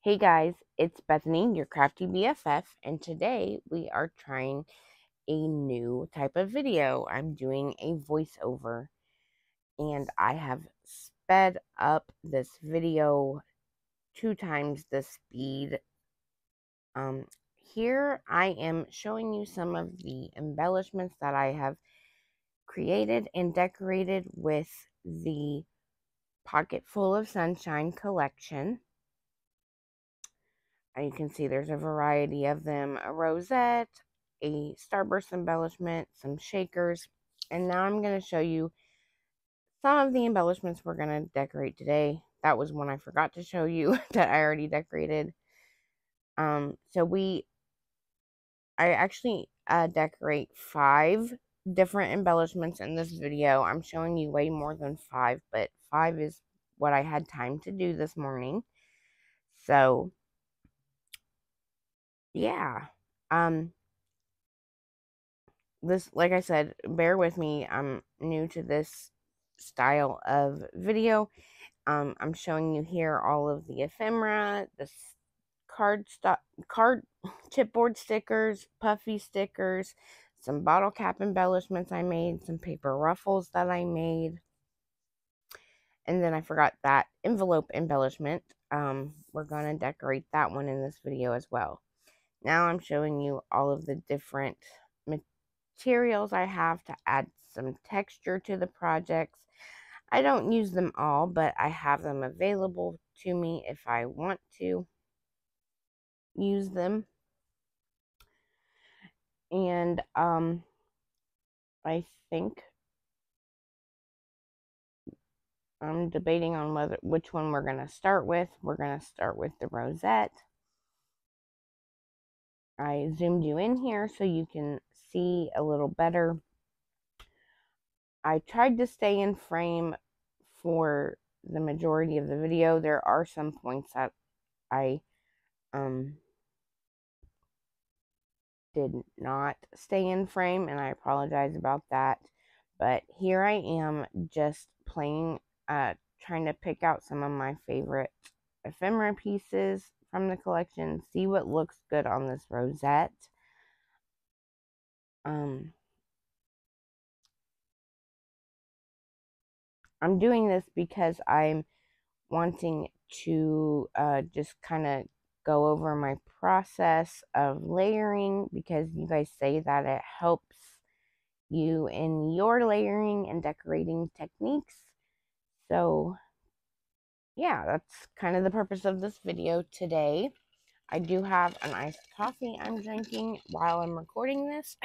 Hey guys, it's Bethany, your crafty BFF, and today we are trying a new type of video. I'm doing a voiceover, and I have sped up this video 2 times the speed. Here I am showing you some of the embellishments that I have created and decorated with the Pocket Full of Sunshine collection. You can see there's a variety of them: a rosette, a starburst embellishment, some shakers, and now I'm going to show you some of the embellishments we're going to decorate today. That was one I forgot to show you that I already decorated. I actually decorate 5 different embellishments in this video. I'm showing you way more than 5, but 5 is what I had time to do this morning. So, yeah. This, like I said, bear with me. I'm new to this style of video. I'm showing you here all of the ephemera, the card chipboard stickers, puffy stickers, some bottle cap embellishments I made, some paper ruffles that I made, and then I forgot that envelope embellishment. We're gonna decorate that one in this video as well. Now I'm showing you all of the different materials I have to add some texture to the projects. I don't use them all, but I have them available to me if I want to use them. And I think I'm debating on which one we're going to start with. We're going to start with the rosette. I zoomed you in here so you can see a little better. I tried to stay in frame for the majority of the video. There are some points that I did not stay in frame, and I apologize about that. But here I am just playing, trying to pick out some of my favorite ephemera pieces from the collection, see what looks good on this rosette. I'm doing this because I'm wanting to just kind of go over my process of layering, because you guys say that it helps you in your layering and decorating techniques. So yeah, that's kind of the purpose of this video today. I do have an iced coffee I'm drinking while I'm recording this.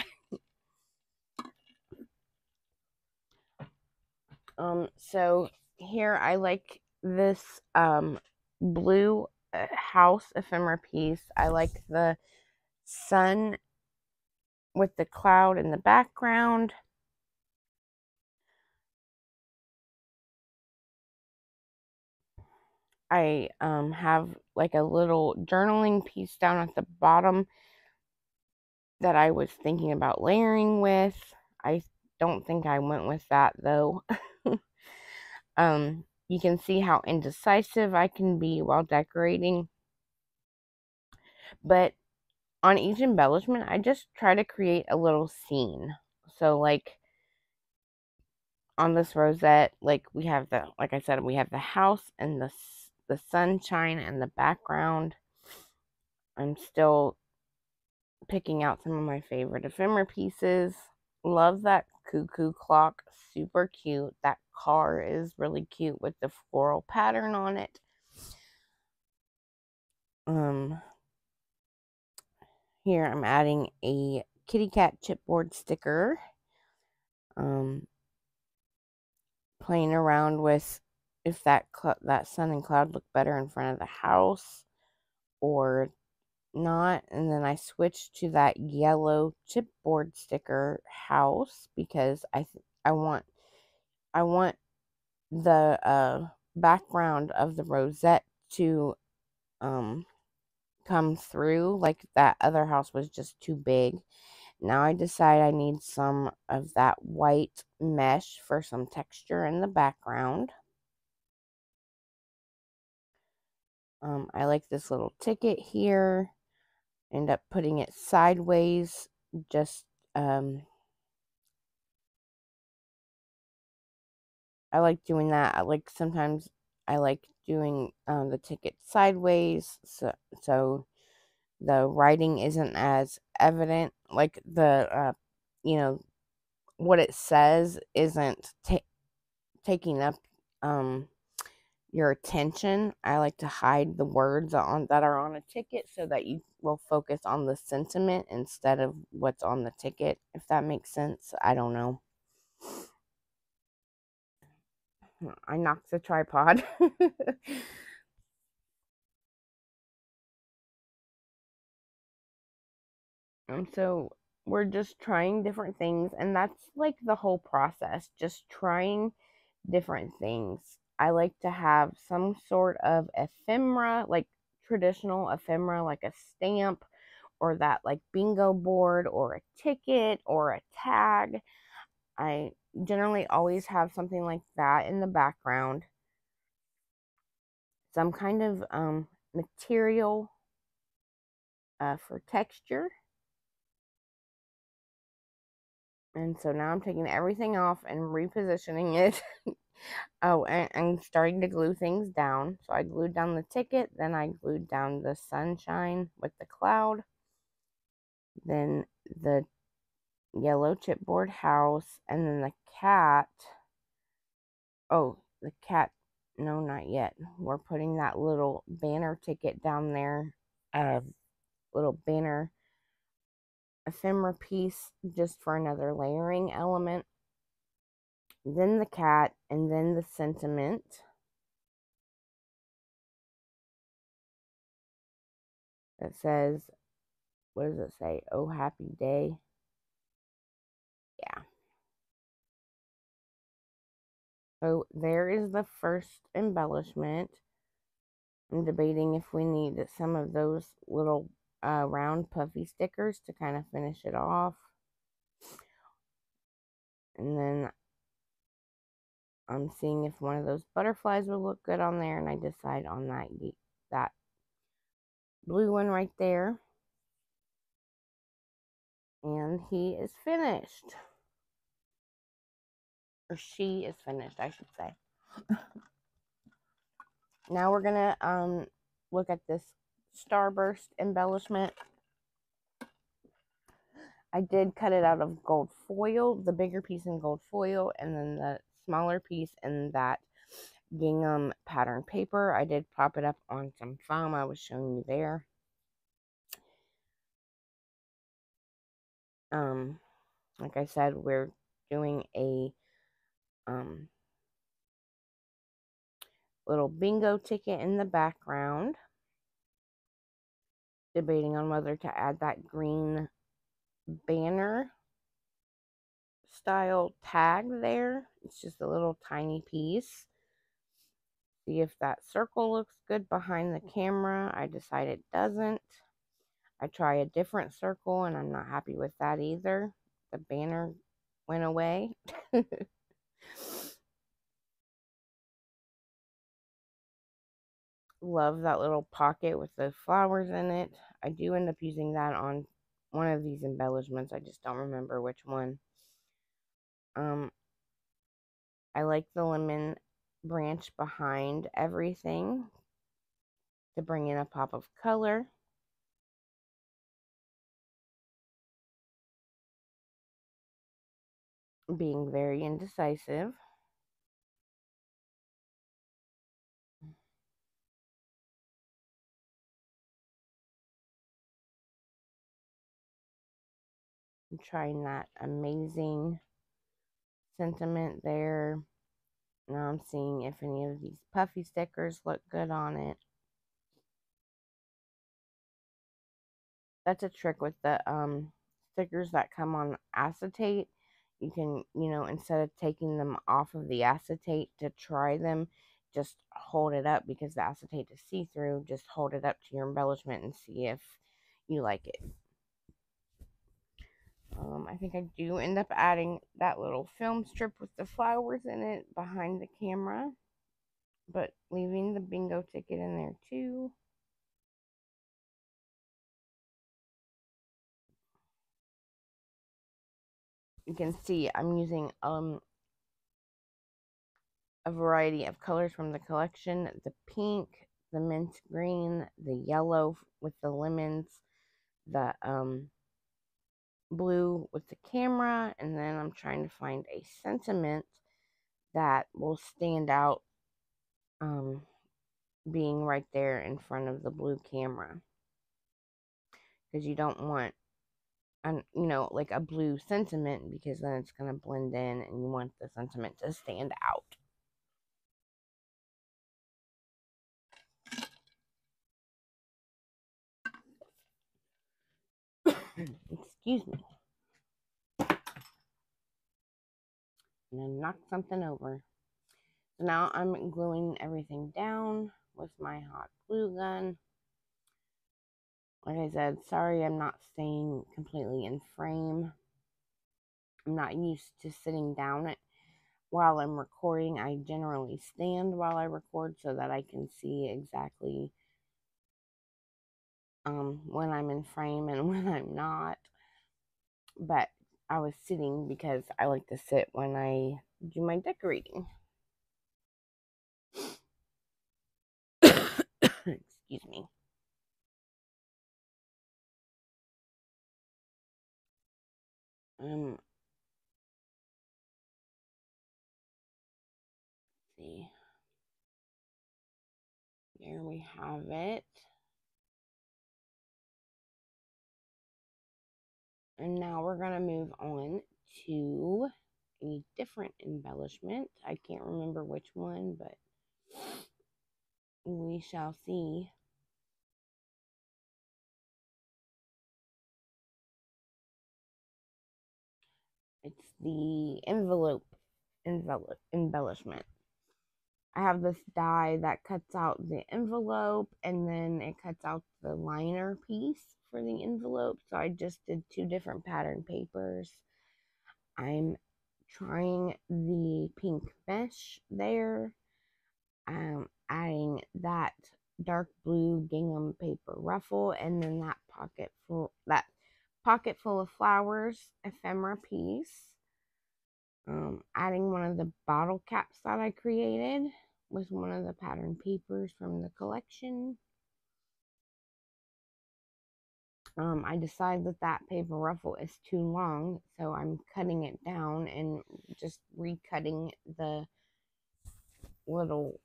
So here I like this blue house ephemera piece. I like the sun with the cloud in the background. I have like a little journaling piece down at the bottom that I was thinking about layering with. I don't think I went with that though. You can see how indecisive I can be while decorating. But on each embellishment, I just try to create a little scene. So like on this rosette, like we have like I said, we have the house and the sunshine and the background. I'm still picking out some of my favorite ephemera pieces. Love that cuckoo clock, super cute. That car is really cute with the floral pattern on it. Here I'm adding a kitty cat chipboard sticker. Playing around with if that sun and cloud look better in front of the house or not. And then I switched to that yellow chipboard sticker house because I want the background of the rosette to come through. Like that other house was just too big. Now I decide I need some of that white mesh for some texture in the background. I like this little ticket here. End up putting it sideways, just I like doing that. Sometimes I like doing the ticket sideways, so the writing isn't as evident. Like you know, what it says isn't taking up um your attention. I like to hide the words that are on a ticket so that you will focus on the sentiment instead of what's on the ticket, if that makes sense. I don't know. I knocked the tripod. And so we're just trying different things, and that's like the whole process, just trying different things. I like to have some sort of ephemera, like traditional ephemera, like a stamp or that like bingo board or a ticket or a tag. I generally always have something like that in the background, some kind of material for texture. And so now I'm taking everything off and repositioning it. Oh, and I'm starting to glue things down. So I glued down the ticket, then I glued down the sunshine with the cloud, then the yellow chipboard house, and then the cat. Oh, the cat. No, not yet. We're putting that little banner ticket down there. Little banner ephemera piece just for another layering element. Then the cat, and then the sentiment that says, what does it say? Oh, happy day. Yeah. So there is the first embellishment. I'm debating if we need some of those little round puffy stickers to kind of finish it off. And then I'm seeing if one of those butterflies will look good on there, and I decide on that blue one right there. And he is finished. Or she is finished, I should say. Now we're gonna look at this starburst embellishment. I did cut it out of gold foil, the bigger piece in gold foil, and then the smaller piece in that gingham pattern paper. I did pop it up on some foam I was showing you there. Like I said, we're doing a little bingo ticket in the background. Debating on whether to add that green banner style tag there. It's just a little tiny piece. See if that circle looks good behind the camera. I decide it doesn't. I try a different circle and I'm not happy with that either. The banner went away. Love that little pocket with the flowers in it. I do end up using that on one of these embellishments. I just don't remember which one. I like the lemon branch behind everything to bring in a pop of color. Being very indecisive. I'm trying that amazing sentiment there. Now I'm seeing if any of these puffy stickers look good on it. That's a trick with the stickers that come on acetate. You can, instead of taking them off of the acetate to try them, just hold it up because the acetate is see-through. Just hold it up to your embellishment and see if you like it. I think I do end up adding that little film strip with the flowers in it behind the camera. but leaving the bingo ticket in there too. You can see I'm using a variety of colors from the collection: the pink, the mint green, the yellow with the lemons, the blue with the camera, and then I'm trying to find a sentiment that will stand out being right there in front of the blue camera, because you don't want like a blue sentiment, because then it's going to blend in and you want the sentiment to stand out. Excuse me. And I knocked something over. So now I'm gluing everything down with my hot glue gun. Like I said, sorry I'm not staying completely in frame. I'm not used to sitting down while I'm recording. I generally stand while I record so that I can see exactly when I'm in frame and when I'm not. But I was sitting because I like to sit when I do my decorating. Excuse me. See. There we have it. And now we're going to move on to a different embellishment. I can't remember which one, but we shall see. It's the envelope embellishment. I have this die that cuts out the envelope, and then it cuts out the liner piece for the envelope. So I just did 2 different pattern papers. I'm trying the pink mesh there. I'm adding that dark blue gingham paper ruffle, and then that pocket full of flowers ephemera piece. Adding one of the bottle caps that I created with one of the pattern papers from the collection. I decided that paper ruffle is too long, so I'm cutting it down and just recutting the little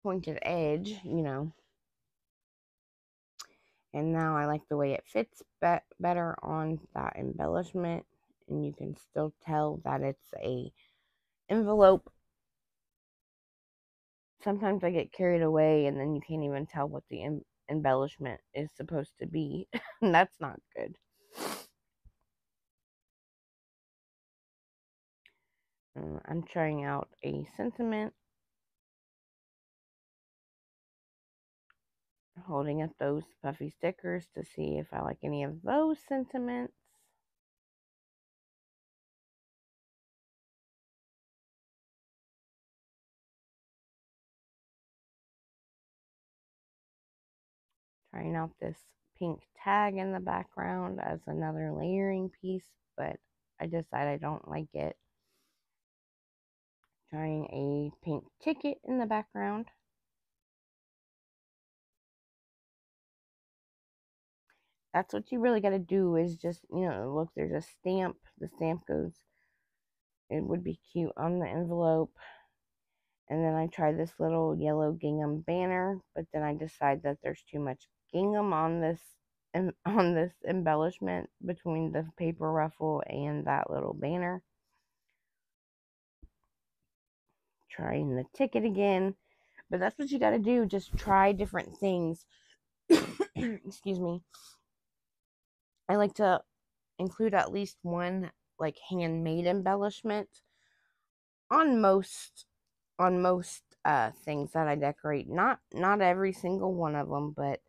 pointed edge, and now I like the way it fits better on that embellishment, and you can still tell that it's a envelope. Sometimes I get carried away and then you can't even tell what the embellishment is supposed to be. And that's not good. I'm trying out a sentiment, holding up those puffy stickers to see if I like any of those sentiments. Trying out this pink tag in the background as another layering piece, but I decide I don't like it. Trying a pink ticket in the background. That's what you really got to do, is just, look, there's a stamp. The stamp goes, it would be cute on the envelope. And then I tried this little yellow gingham banner, but then I decide that there's too much gingham on this embellishment between the paper ruffle and that little banner. Trying the ticket again, but that's what you got to do. Just try different things. Excuse me. I like to include at least one like handmade embellishment on most things that I decorate. Not every single one of them, but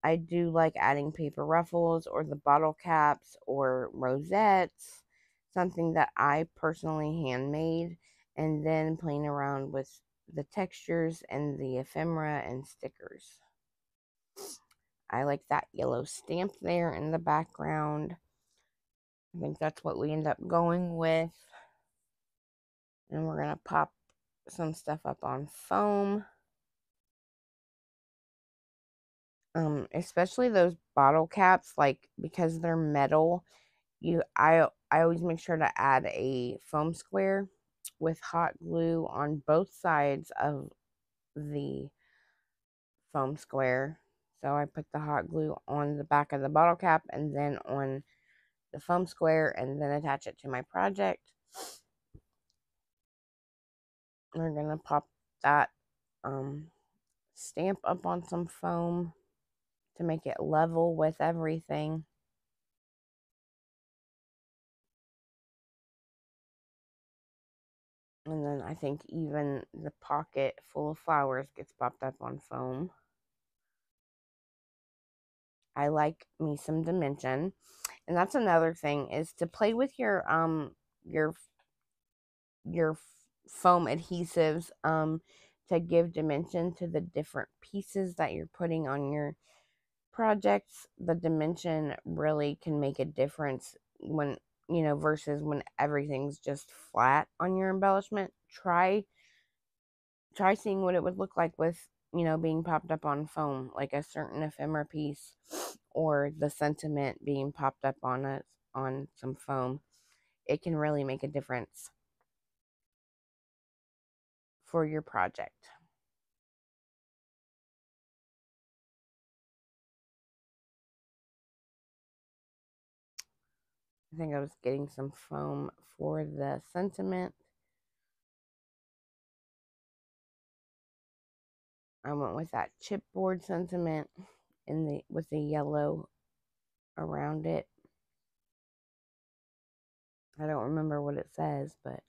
I do like adding paper ruffles or the bottle caps or rosettes, something that I personally handmade. and then playing around with the textures and the ephemera and stickers. I like that yellow stamp there in the background. I think that's what we end up going with. And we're going to pop some stuff up on foam. Especially those bottle caps, like, because they're metal, I always make sure to add a foam square with hot glue on both sides of the foam square. So I put the hot glue on the back of the bottle cap and then on the foam square and then attach it to my project. We're going to pop that stamp up on some foam to make it level with everything. And then I think even the pocket full of flowers gets popped up on foam. I like me some dimension. And that's another thing, is to play with your foam adhesives to give dimension to the different pieces that you're putting on your projects. The dimension really can make a difference when, versus when everything's just flat on your embellishment. Try seeing what it would look like with, being popped up on foam, like a certain ephemera piece or the sentiment being popped up on some foam. It can really make a difference for your project. I think I was getting some foam for the sentiment. I went with that chipboard sentiment with the yellow around it. I don't remember what it says, but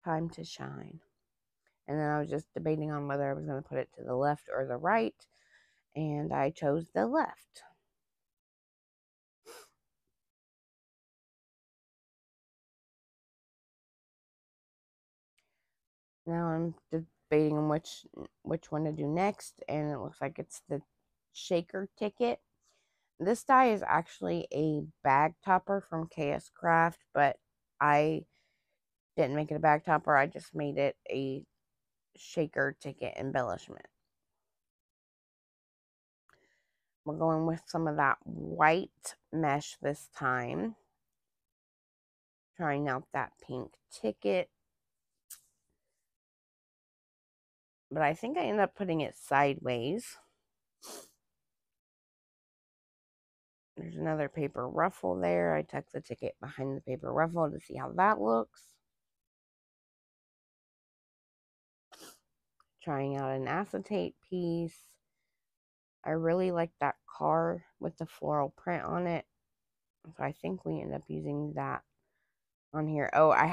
time to shine. And then I was just debating on whether I was going to put it to the left or the right, and I chose the left. Now I'm debating on which one to do next, and it looks like it's the shaker ticket. This die is actually a bag topper from KS Craft, but I didn't make it a bag topper. I just made it a shaker ticket embellishment. We're going with some of that white mesh this time. Trying out that pink ticket. But I think I ended up putting it sideways. There's another paper ruffle there. I tucked the ticket behind the paper ruffle to see how that looks. Trying out an acetate piece. I really like that car with the floral print on it. So I think we end up using that on here. Oh, I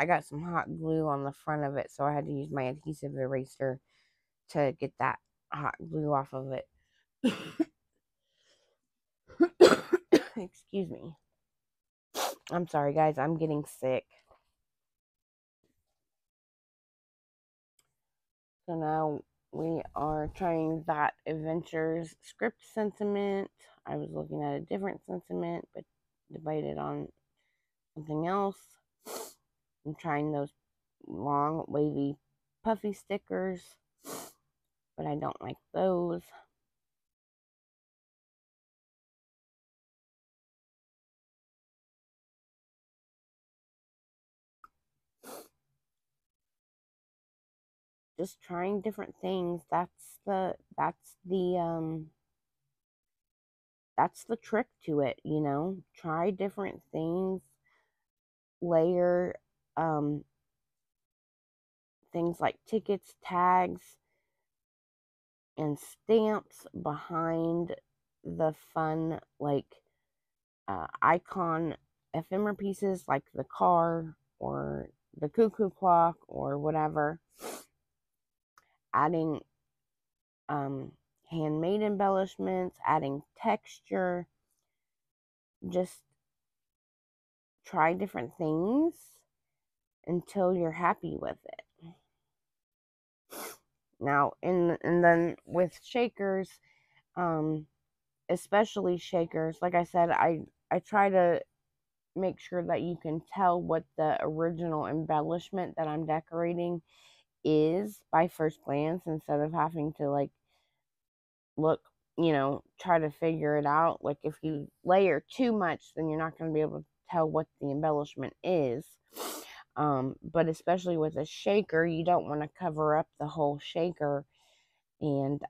got some hot glue on the front of it, so I had to use my adhesive eraser to get that hot glue off of it. Excuse me. I'm sorry, guys. I'm getting sick. So now we are trying that Adventures script sentiment. I was looking at a different sentiment, but debated on something else. I'm trying those long, wavy, puffy stickers, but I don't like those. Just trying different things. That's the trick to it, Try different things, layer things like tickets, tags, and stamps behind the fun, like, icon ephemera pieces, like the car or the cuckoo clock or whatever. Adding handmade embellishments, adding texture. Just try different things until you're happy with it. Now, and then with shakers, especially shakers, like I said, I try to make sure that you can tell what the original embellishment that I'm decorating is by first glance, instead of having to like look, try to figure it out. Like if you layer too much, then you're not going to be able to tell what the embellishment is. But especially with a shaker, you don't want to cover up the whole shaker and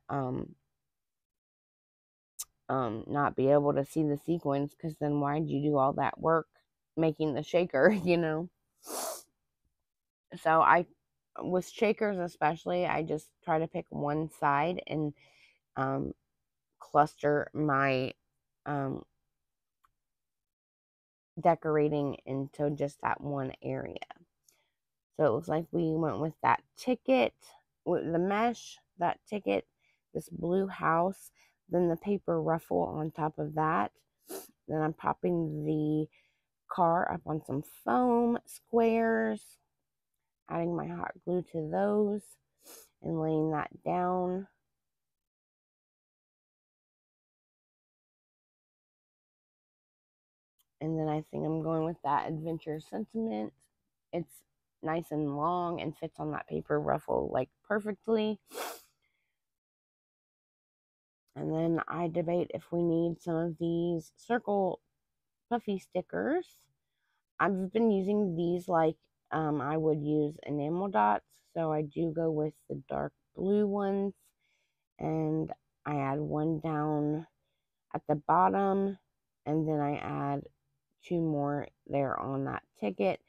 not be able to see the sequins, because then why'd you do all that work making the shaker, So with shakers especially, I just try to pick one side and cluster my decorating into just that one area. So it looks like we went with that ticket, with the mesh, that ticket, this blue house, then the paper ruffle on top of that. Then I'm popping the car up on some foam squares, adding my hot glue to those, and laying that down. And then I think I'm going with that adventure sentiment. It's nice and long and fits on that paper ruffle like perfectly. And then I debate if we need some of these circle puffy stickers. I've been using these like I would use enamel dots. So I do go with the dark blue ones. And I add one down at the bottom. And then I add two more there on that ticket.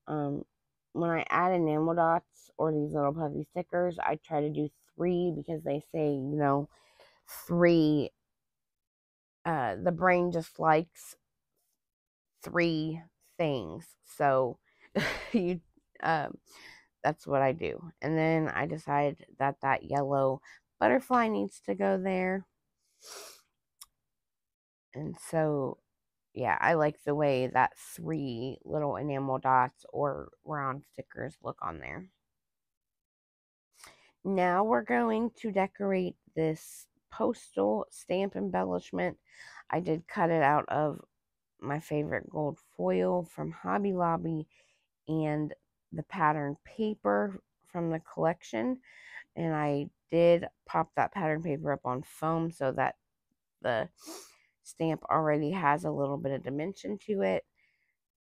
When I add enamel dots or these little puffy stickers, I try to do 3, because they say, 3, the brain just likes 3 things. So you that's what I do. And then I decide that that yellow butterfly needs to go there. And so yeah, I like the way that 3 little enamel dots or round stickers look on there. Now we're going to decorate this postal stamp embellishment. I did cut it out of my favorite gold foil from Hobby Lobby and the pattern paper from the collection. And I did pop that pattern paper up on foam so that the stamp already has a little bit of dimension to it.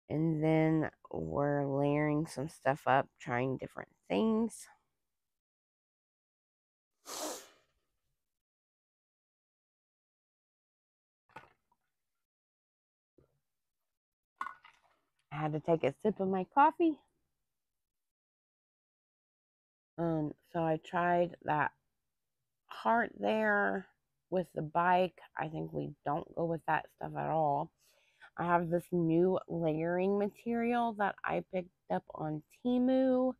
And then we're layering some stuff up, trying different things. I had to take a sip of my coffee. So I tried that heart there with the bike. I think we don't go with that stuff at all. I have this new layering material that I picked up on Temu.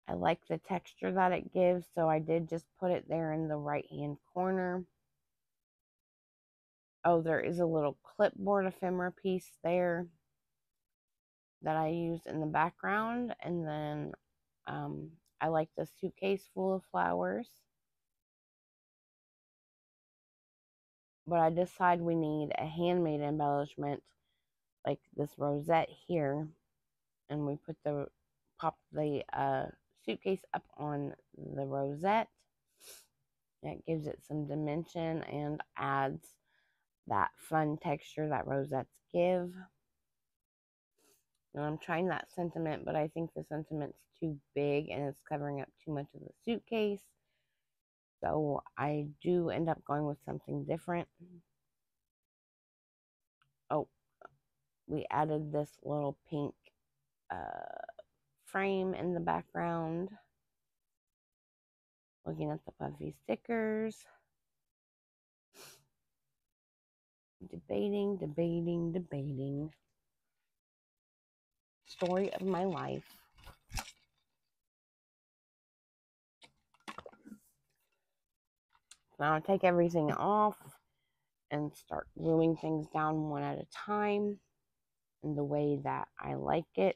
I like the texture that it gives, so I did just put it there in the right-hand corner. Oh, there is a little clipboard ephemera piece there that I used in the background. And then I like the suitcase full of flowers. But I decide we need a handmade embellishment like this rosette here. And we pop the suitcase up on the rosette. That gives it some dimension and adds that fun texture that rosettes give. And I'm trying that sentiment, but I think the sentiment's too big and it's covering up too much of the suitcase. So I do end up going with something different. Oh, we added this little pink frame in the background. Looking at the puffy stickers. Debating. Story of my life. Now I'll take everything off and start gluing things down one at a time in the way that I like it.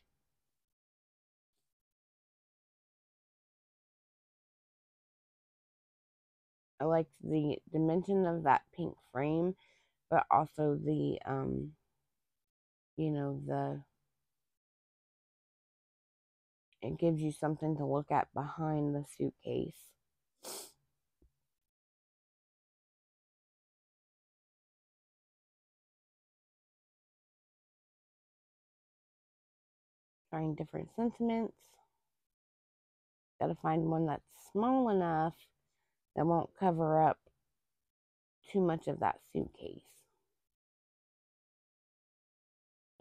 I like the dimension of that pink frame, but also the you know, it gives you something to look at behind the suitcase. Trying different sentiments. Gotta find one that's small enough that won't cover up too much of that suitcase.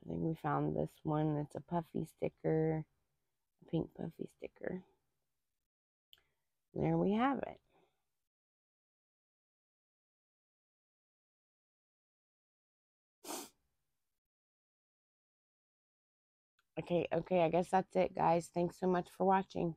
I think we found this one. It's a puffy sticker, a pink puffy sticker. And there we have it. Okay, I guess that's it, guys. Thanks so much for watching.